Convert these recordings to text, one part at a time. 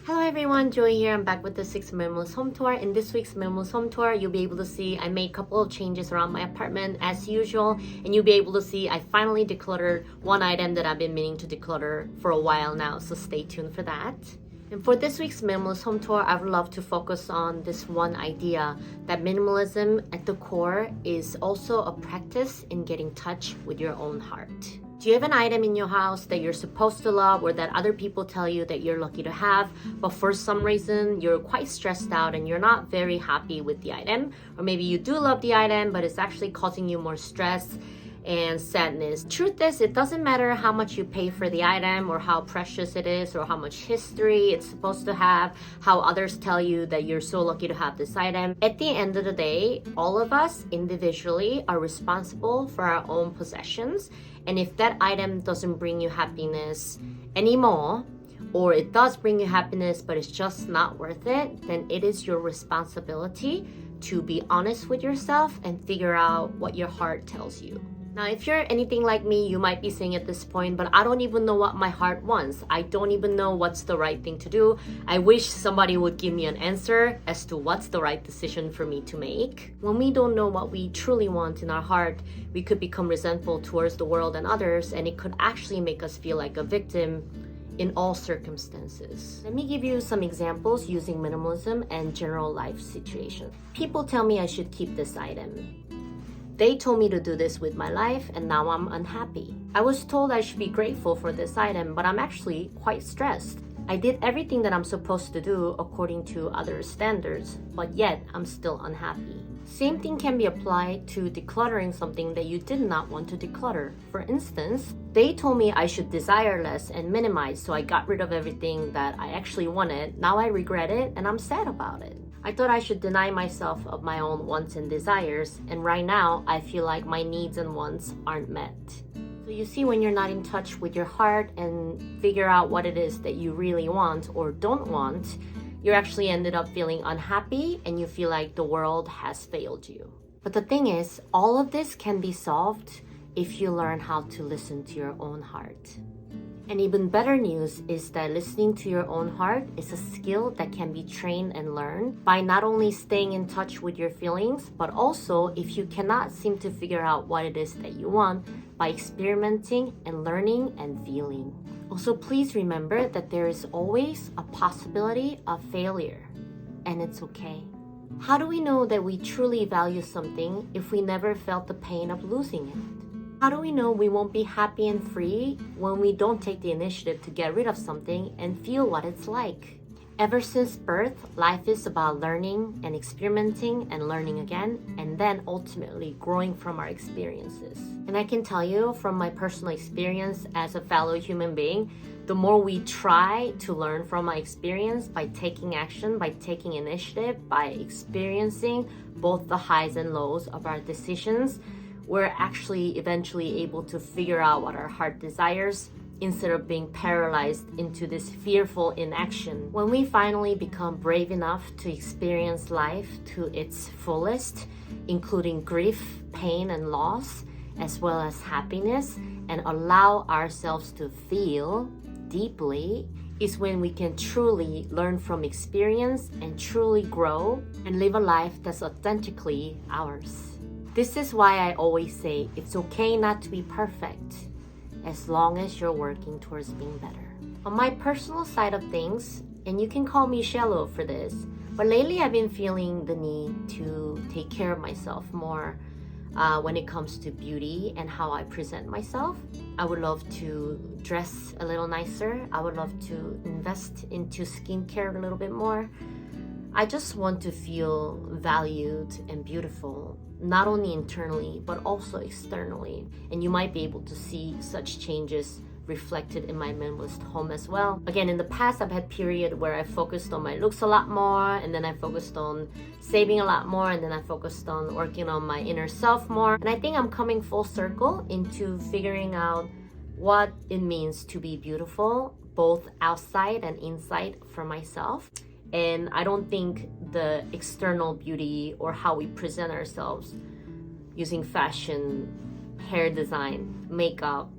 Hello everyone, Joy here. I'm back with the 6th Minimalist Home Tour. In this week's Minimalist Home Tour, you'll be able to see I made a couple of changes around my apartment as usual, and you'll be able to see I finally decluttered one item that I've been meaning to declutter for a while now, so stay tuned for that. And for this week's Minimalist Home Tour, I would love to focus on this one idea that minimalism at the core is also a practice in getting in touch with your own heart. Do you have an item in your house that you're supposed to love or that other people tell you that you're lucky to have, but for some reason you're quite stressed out and you're not very happy with the item? Or maybe you do love the item, but it's actually causing you more stress and sadness. Truth is, it doesn't matter how much you pay for the item or how precious it is or how much history it's supposed to have, how others tell you that you're so lucky to have this item. At the end of the day, all of us individually are responsible for our own possessions. And if that item doesn't bring you happiness anymore, or it does bring you happiness but it's just not worth it, then it is your responsibility to be honest with yourself and figure out what your heart tells you. Now, if you're anything like me, you might be saying at this point, but I don't even know what my heart wants. I don't even know what's the right thing to do. I wish somebody would give me an answer as to what's the right decision for me to make. When we don't know what we truly want in our heart, we could become resentful towards the world and others, and it could actually make us feel like a victim in all circumstances. Let me give you some examples using minimalism and general life situations. People tell me I should keep this item. They told me to do this with my life and now I'm unhappy. I was told I should be grateful for this item, but I'm actually quite stressed. I did everything that I'm supposed to do according to others' standards, but yet I'm still unhappy. Same thing can be applied to decluttering something that you did not want to declutter. For instance, they told me I should desire less and minimize, so I got rid of everything that I actually wanted. Now I regret it and I'm sad about it. I thought I should deny myself of my own wants and desires, and right now I feel like my needs and wants aren't met. So you see, when you're not in touch with your heart and figure out what it is that you really want or don't want, you actually ended up feeling unhappy and you feel like the world has failed you. But the thing is, all of this can be solved if you learn how to listen to your own heart. And even better news is that listening to your own heart is a skill that can be trained and learned by not only staying in touch with your feelings, but also if you cannot seem to figure out what it is that you want, by experimenting and learning and feeling. Also, please remember that there is always a possibility of failure, and it's okay. How do we know that we truly value something if we never felt the pain of losing it? How do we know we won't be happy and free when we don't take the initiative to get rid of something and feel what it's like? Ever since birth, life is about learning and experimenting and learning again, and then ultimately growing from our experiences. And I can tell you from my personal experience as a fellow human being, the more we try to learn from our experience by taking action, by taking initiative, by experiencing both the highs and lows of our decisions, we're actually eventually able to figure out what our heart desires instead of being paralyzed into this fearful inaction. When we finally become brave enough to experience life to its fullest, including grief, pain, and loss, as well as happiness, and allow ourselves to feel deeply, is when we can truly learn from experience and truly grow and live a life that's authentically ours. This is why I always say it's okay not to be perfect as long as you're working towards being better. On my personal side of things, and you can call me shallow for this, but lately I've been feeling the need to take care of myself more when it comes to beauty and how I present myself. I would love to dress a little nicer. I would love to invest into skincare a little bit more. I just want to feel valued and beautiful, not only internally, but also externally. And you might be able to see such changes reflected in my minimalist home as well. Again, in the past, I've had period where I focused on my looks a lot more, and then I focused on saving a lot more, and then I focused on working on my inner self more. And I think I'm coming full circle into figuring out what it means to be beautiful, both outside and inside for myself. And I don't think the external beauty or how we present ourselves using fashion, hair design, makeup,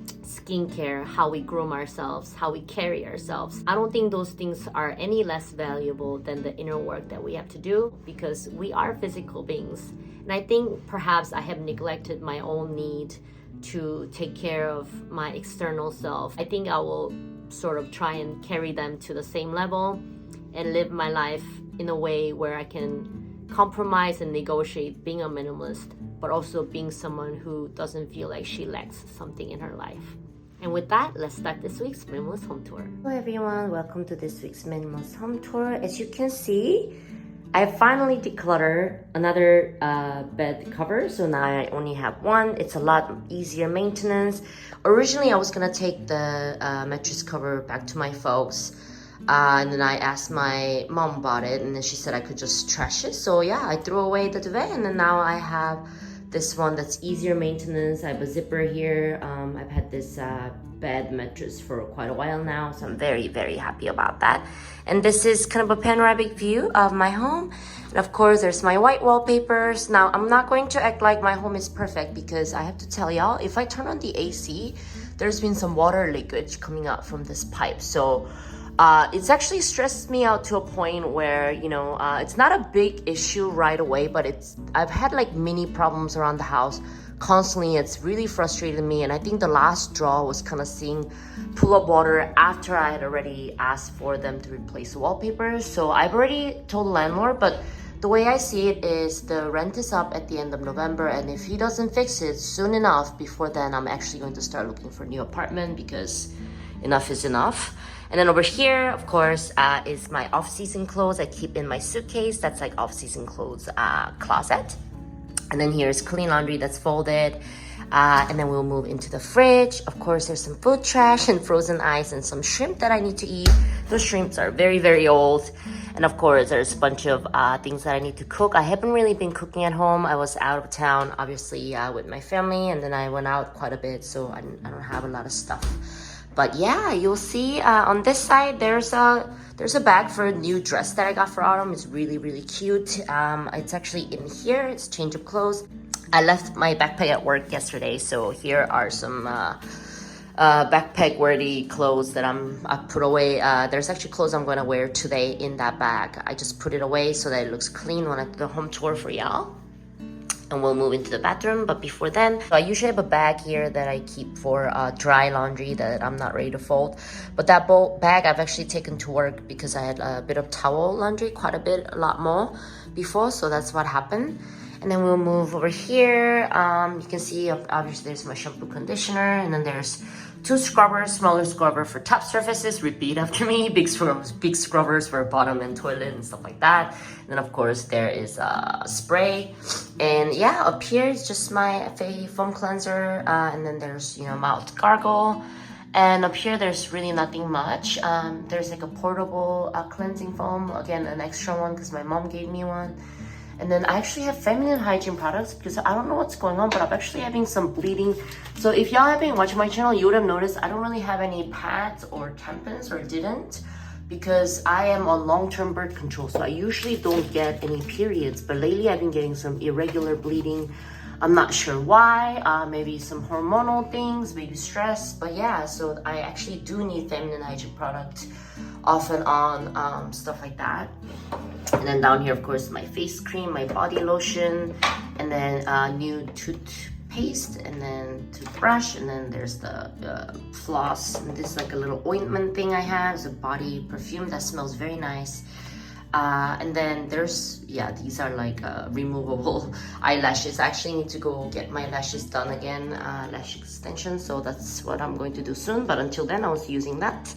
skincare, how we groom ourselves, how we carry ourselves. I don't think those things are any less valuable than the inner work that we have to do, because we are physical beings. And I think perhaps I have neglected my own need to take care of my external self. I think I will sort of try and carry them to the same level and live my life in a way where I can compromise and negotiate being a minimalist, but also being someone who doesn't feel like she lacks something in her life. And with that, let's start this week's Minimalist Home Tour. Hello everyone, welcome to this week's Minimalist Home Tour. As you can see, I finally decluttered another bed cover, so now I only have one. It's a lot easier maintenance. Originally, I was gonna take the mattress cover back to my folks, and then I asked my mom about it, and then she said I could just trash it. So yeah, I threw away the duvet, and then now I have this one that's easier maintenance. I have a zipper here. I've had this bed mattress for quite a while now, so I'm very, very happy about that. And this is kind of a panoramic view of my home. And of course, there's my white wallpapers. Now, I'm not going to act like my home is perfect, because I have to tell y'all, if I turn on the AC, there's been some water leakage coming out from this pipe. So it's actually stressed me out to a point where, you know, it's not a big issue right away, but I've had like mini problems around the house constantly. It's really frustrated me, and I think the last draw was kind of seeing pull up water after I had already asked for them to replace the wallpaper. So I've already told the landlord, but the way I see it is the rent is up at the end of November, and if he doesn't fix it soon enough, before then I'm actually going to start looking for a new apartment, because enough is enough. And then over here, of course, is my off-season clothes I keep in my suitcase. That's like off-season clothes closet. And then here's clean laundry that's folded. And then we'll move into the fridge. Of course, there's some food trash and frozen ice and some shrimp that I need to eat. Those shrimps are very, very old. And of course, there's a bunch of things that I need to cook. I haven't really been cooking at home. I was out of town, obviously, with my family. And then I went out quite a bit, so I don't have a lot of stuff. But yeah, you'll see on this side, there's a bag for a new dress that I got for autumn. It's really, really cute. It's actually in here. It's change of clothes. I left my backpack at work yesterday, so here are some backpack worthy clothes that I put away. There's actually clothes I'm going to wear today in that bag. I just put it away so that it looks clean when I do the home tour for y'all. And we'll move into the bathroom, but before then, so I usually have a bag here that I keep for dry laundry that I'm not ready to fold. But that bag I've actually taken to work because I had a bit of towel laundry, quite a lot more before, so that's what happened. And then we'll move over here. You can see, obviously, there's my shampoo, conditioner, and then there's two scrubbers, smaller scrubber for top surfaces, repeat after me, big scrubbers for bottom and toilet and stuff like that. And then of course there is a spray, and yeah, up here is just my foam cleanser, and then there's, you know, mouth gargle, and up here there's really nothing much. There's like a portable cleansing foam, again an extra one because my mom gave me one. And then I actually have feminine hygiene products because I don't know what's going on, but I'm actually having some bleeding. So if y'all have been watching my channel, you would have noticed I don't really have any pads or tampons, or didn't, because I am on long-term birth control. So I usually don't get any periods, but lately I've been getting some irregular bleeding. I'm not sure why, maybe some hormonal things, maybe stress, but yeah, so I actually do need feminine hygiene product off and on, stuff like that. And then down here, of course, my face cream, my body lotion, and then new toothpaste, and then toothbrush, and then there's the floss. And this is like a little ointment thing I have. It's a body perfume that smells very nice. And then there's, yeah, these are like removable eyelashes. I actually need to go get my lashes done again, lash extension, so that's what I'm going to do soon. But until then, I was using that.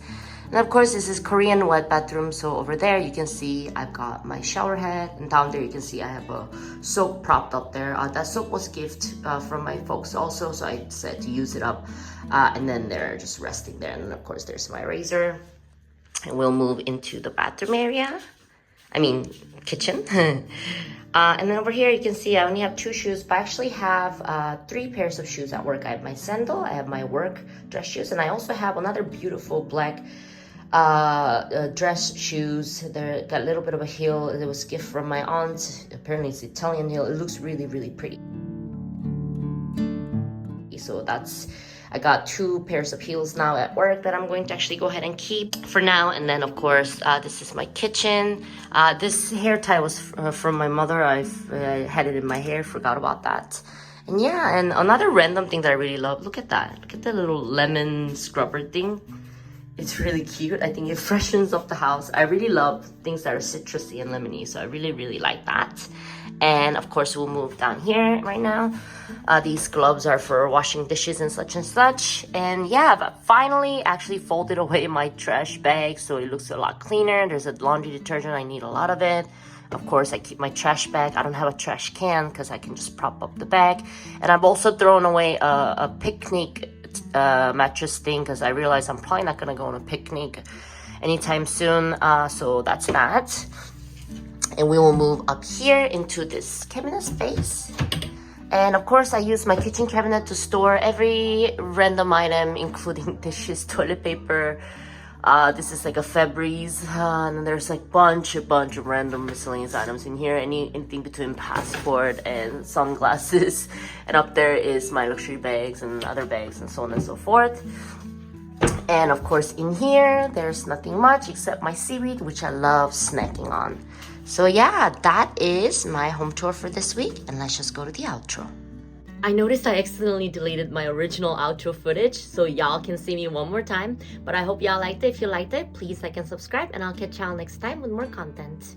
And of course, this is Korean wet bathroom. So over there, you can see I've got my shower head, and down there you can see I have a soap propped up there. That soap was gift from my folks also, so I decided to use it up. And then they're just resting there. And then of course, there's my razor. And we'll move into the bathroom area. I mean, kitchen. And then over here, you can see I only have 2 shoes, but I actually have 3 pairs of shoes at work. I have my sandal, I have my work dress shoes, and I also have another beautiful black dress shoes. They got a little bit of a heel. It was a gift from my aunt. Apparently it's Italian heel. It looks really, really pretty. So that's I got 2 pairs of heels now at work that I'm going to actually go ahead and keep for now. And then of course, this is my kitchen. This hair tie was from my mother. I had it in my hair, forgot about that. And yeah, and another random thing that I really love, look at that. Look at the little lemon scrubber thing. It's really cute. I think it freshens up the house. I really love things that are citrusy and lemony, so I really, really like that. And of course, we'll move down here right now. These gloves are for washing dishes and such and such. And yeah, but finally actually folded away my trash bag, so it looks a lot cleaner. There's a laundry detergent, I need a lot of it. Of course, I keep my trash bag. I don't have a trash can because I can just prop up the bag. And I've also thrown away a picnic mattress thing because I realized I'm probably not gonna go on a picnic anytime soon. So that's that. And we will move up here into this cabinet space. And of course, I use my kitchen cabinet to store every random item, including dishes, toilet paper. This is like a Febreze, and then there's like bunch of random miscellaneous items in here. Anything between passport and sunglasses. And up there is my luxury bags and other bags and so on and so forth. And of course, in here, there's nothing much except my seaweed, which I love snacking on. So yeah, that is my home tour for this week, and let's just go to the outro. I noticed I accidentally deleted my original outro footage, so y'all can see me one more time. But I hope y'all liked it. If you liked it, please like and subscribe, and I'll catch y'all next time with more content.